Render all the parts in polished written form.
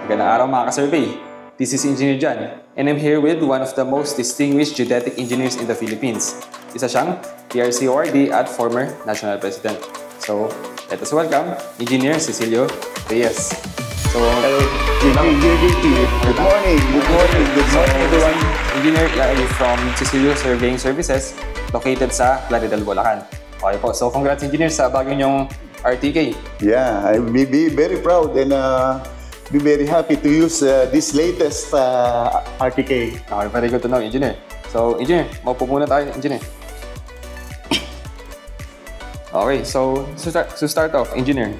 Magandang araw mga ka-survey. This is Engineer Jan, and I'm here with one of the most distinguished geodetic engineers in the Philippines. Isa siyang PRC awardee at former national president. So, let us welcome Engineer Cecilio Reyes. So, hello, Engineer JP. Good morning. Good morning. Good morning, everyone. Engineer, you're from Cecilio Surveying Services, located sa Plaridel, Bulacan. Okay po. So, congrats, Engineer, sa bago niyong RTK. Yeah, I'll be very proud and be very happy to use this latest RTK. Okay, very good to know, Engineer. So, Engineer, maupo muna tayo, Engineer. Okay, so to start off, Engineer,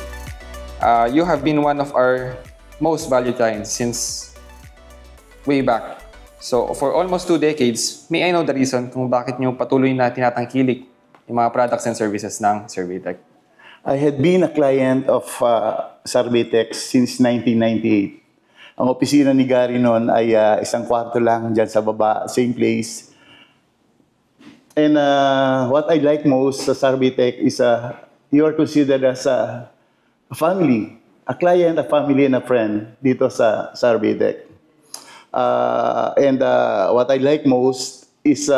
you have been one of our most valued clients since way back. So, for almost 2 decades, may I know the reason kung bakit nyo patuloy na tinatangkilik yung mga products and services ng SurveyTech? I had been a client of SurveyTech since 1998. Ang opisina ni Gary noon ay isang kwarto lang dyan sa baba, same place. And what I like most sa SurveyTech is you are considered as a family, a client, a family, and a friend dito sa SurveyTech. And what I like most is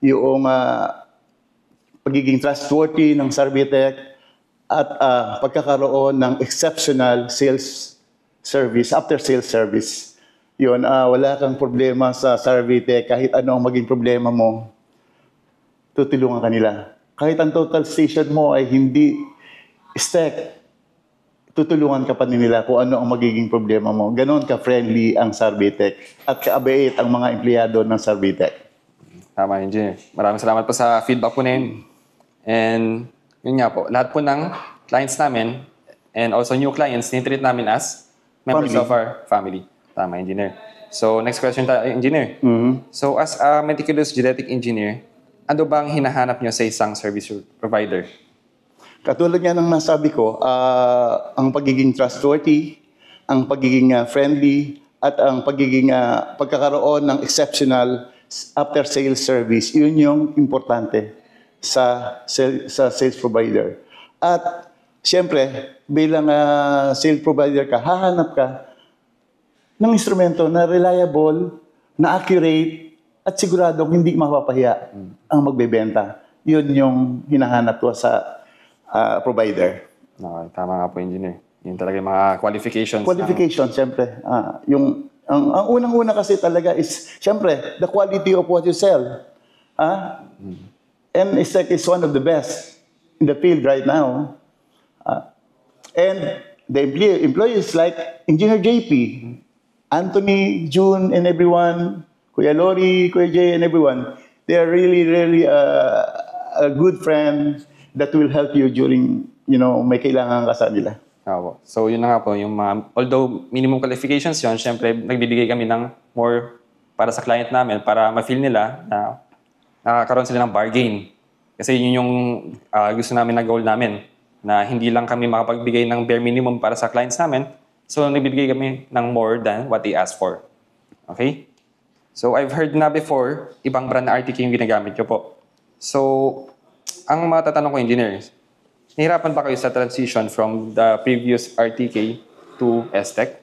yung pagiging trustworthy ng SurveyTech at pagkakaroon ng exceptional sales service, after-sales service. Yun, wala kang problema sa SurveyTech, kahit ano ang maging problema mo, tutulungan ka nila. Kahit ang total station mo ay hindi stack, tutulungan ka pa nila kung ano ang magiging problema mo. Ganon ka-friendly ang SurveyTech at kaabait ang mga empleyado ng SurveyTech. Tama, Engineer. Maraming salamat po sa feedback po na yun. And yun nga po, lahat po ng clients namin and also new clients, nitreat namin as members of our family. Tama, Engineer. So, next question tayo, Engineer. So, as a meticulous geodetic engineer, ano bang hinahanap nyo sa isang service provider? Katulad nga ng nasabi ko, ang pagiging trustworthy, ang pagiging friendly, at ang pagiging pagkakaroon ng exceptional after-sales service, yun yung importante sa sales provider. At siyempre, bilang sales provider ka, hahanap ka ng instrumento na reliable, na accurate, at siguradong hindi mapapahiya ang magbebenta. Yun yung hinahanap ko sa provider. Okay, tama nga po, Engineer. Yun talaga yung mga qualifications. Qualification, siyempre. Ang unang-una kasi talaga is, siyempre, the quality of what you sell. And it's one of the best in the field right now. And the employees like Engineer JP, Anthony, June, and everyone, Kuya Lori, Kuya Jay, and everyone, they are really, really a good friend that will help you during, may kailangan ka sa nila. So, yun na nga po, yung mga, although minimum qualifications yun, syempre, nagbibigay kami ng more para sa client namin, para ma-feel nila na nakakaroon sila ng bargain. Kasi yun yung gusto namin na goal namin, na hindi lang kami makapagbigay ng bare minimum para sa clients namin, so nagbibigay kami ng more than what they ask for. Okay? So, I've heard na before, ibang brand na RTK yung ginagamit nyo po. So, ang matatanong ko, Engineer, nahirapan ba kayo sa transition from the previous RTK to STEC?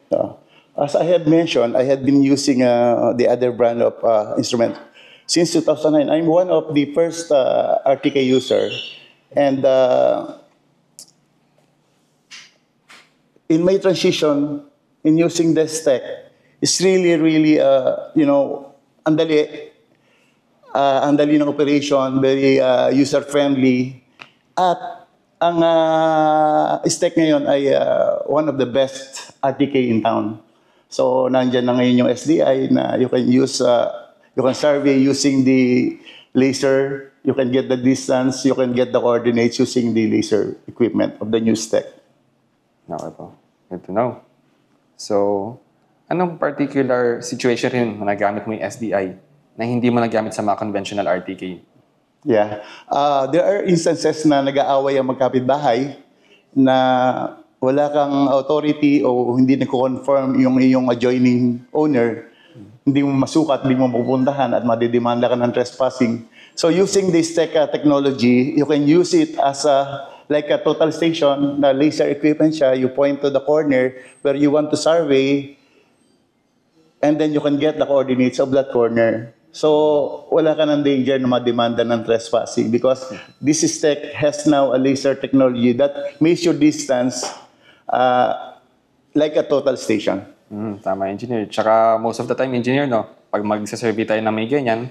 As I had mentioned, I had been using the other brand of instrument since 2009. I'm one of the first RTK user. And in my transition, in using the STEC, it's really, really, ang dali ng operation, very user-friendly. At ang STEC ngayon ay one of the best RTK in town. So, nandyan na ngayon yung SDI na you can use, you can survey using the laser, you can get the distance, you can get the coordinates using the laser equipment of the new STEC. Okay po. Good to know. So, anong particular situation rin na nagamit mo yung SDI na hindi mo nagamit sa mga conventional RTK? Yeah. There are instances na nag-aaway ang magkapitbahay na wala kang authority o hindi nag-confirm yung iyong adjoining owner. Hindi mo masukat, hindi mo mapupuntahan at madidemanda ka ng trespassing. So using this technology, you can use it as a like a total station na laser equipment siya, you point to the corner where you want to survey, and then you can get the coordinates of that corner. So, wala ka ng danger na mademanda ng trespassing because this tech has now a laser technology that measure distance like a total station. Tama, engineer. Tsaka most of the time, engineer, no? Pag mag-survey tayo na may ganyan,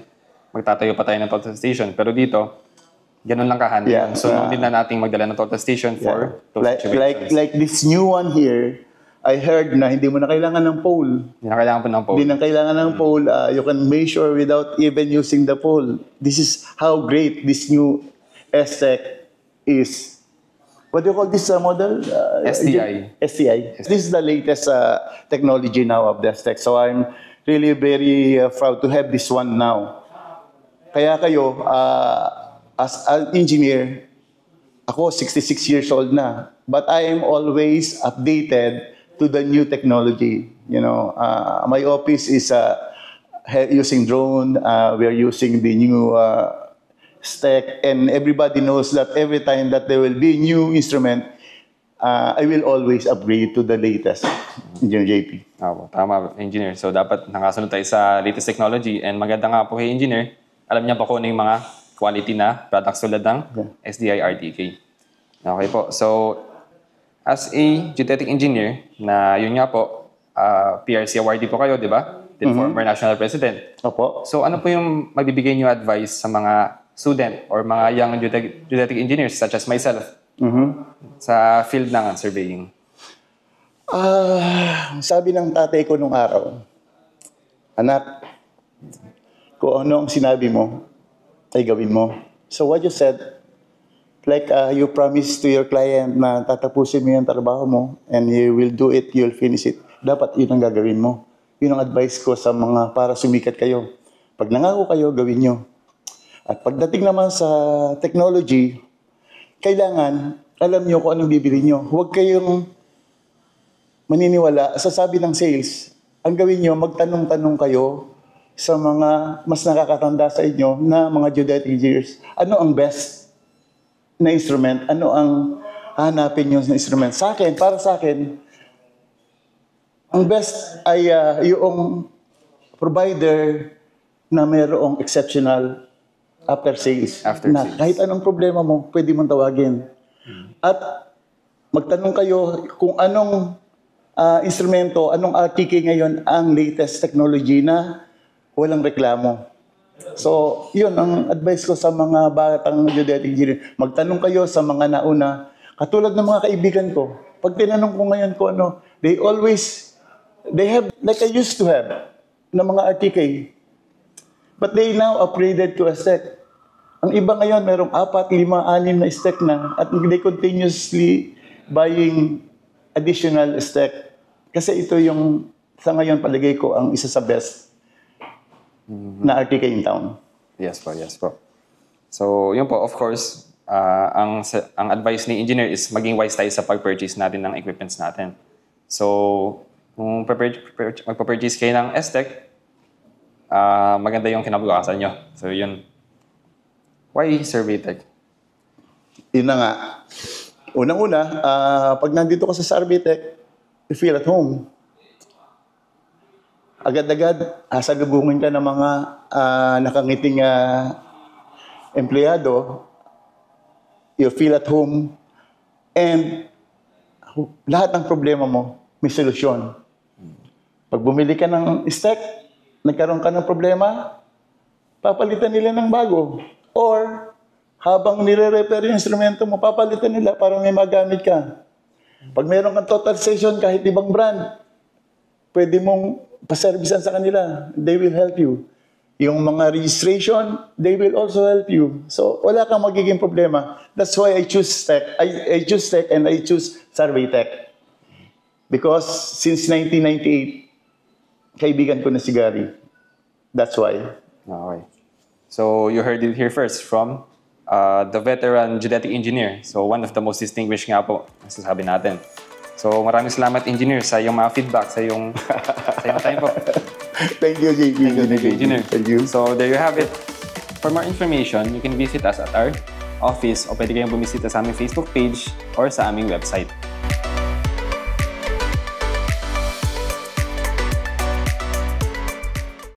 magtatayo pa tayo ng total station. Pero dito, ganun lang kahanda. Yeah, So, hindi na nating magdala ng total station for those situations. Like this new one here, I heard na hindi mo na kailangan ng pole. Hindi na kailangan po ng pole. Hindi na kailangan ng pole. You can measure without even using the pole. This is how great this new S-Tech is. What do you call this model? STI. STI. This is the latest technology now of the S-Tech. So I'm really very proud to have this one now. Kaya kayo, as an engineer, ako 66 years old na. But I am always updated to the new technology. You know, my office is using drone. We are using the new stack, and everybody knows that every time that there will be new instrument, I will always upgrade to the latest. Engineer JP. Tama, engineer. So, dapat nakasunod tayo sa latest technology. And maganda nga po kay engineer, alam niya pa kung ano yung mga quality na products tulad ng SDI RTK. Okay po. So, as a geodetic engineer, na yun nga po, PRC awardee po kayo, di ba? The former national president. Opo. So, ano po yung mabibigay niyo advice sa mga student or mga young geodetic engineers such as myself sa field ng surveying? Sabi ng tatay ko nung araw, anak, kung ano ang sinabi mo, ay gawin mo. So what you said, like you promised to your client na tatapusin mo yung trabaho mo and you will do it, you'll finish it. Dapat yun ang gagawin mo. Yun ang advice ko sa mga para sumikat kayo. Pag nangako kayo, gawin nyo. At pagdating naman sa technology, kailangan alam nyo kung anong bibili nyo. Huwag kayong maniniwala sa sabi ng sales. Ang gawin nyo, magtanong-tanong kayo sa mga mas nakakatanda sa inyo na mga geodetic engineers. Ano ang best na instrument? Ano ang hanapin nyo na instrument? Sa akin, para sa akin, ang best ay yung provider na mayroong exceptional after sales. Na kahit anong problema mo, pwede mong tawagin. At magtanong kayo kung anong instrumento, anong RTK ngayon ang latest technology na walang reklamo. So, yun ang advice ko sa mga batang geodetic engineer. Magtanong kayo sa mga nauna. Katulad ng mga kaibigan ko. Pag tinanong ko ngayon kung ano, they have, like I used to have, na mga RTK. But they now upgraded to a stack. Ang iba ngayon, merong 4, 5, 6 na stack na. At they continuously buying additional stack. Kasi ito yung, sa ngayon palagay ko, ang isa sa best na RTK in town. Yes po. So, yun po, of course, ang advice ni engineer is maging wise tayo sa pag-purchase natin ng equipments natin. So, kung magpa-purchase kayo ng S-Tech, maganda yung kinabukasan nyo. So, yun. Why Survey Tech? Yun na nga. Unang-una, pag nandito ka sa Survey Tech, you feel at home. Agad-agad, sasalubungin ka ng mga nakangiting empleyado. You feel at home. And lahat ng problema mo, may solusyon. Pag bumili ka ng stack, nagkaroon ka ng problema, papalitan nila ng bago. Or, habang nire-repair yung instrumento mo, papalitan nila para may magamit ka. Pag meron kang total station, kahit ibang brand, pwede mong paservisan sa kanila. They will help you. Yung mga registration, they will also help you. So, wala kang magiging problema. That's why I choose Tech. I choose Tech and I choose Survey Tech. Because since 1998, kaibigan ko na si Gary. That's why. Okay. So, you heard it here first from the veteran geodetic engineer. So, one of the most distinguished nga po, sasabi natin. So, maraming salamat, engineer, sa iyong mga feedback, sa iyong time po. Thank you, JP. Thank you, engineer. Thank you. So, there you have it. For more information, you can visit us at our office o pwede kayong bumisita sa aming Facebook page or sa aming website.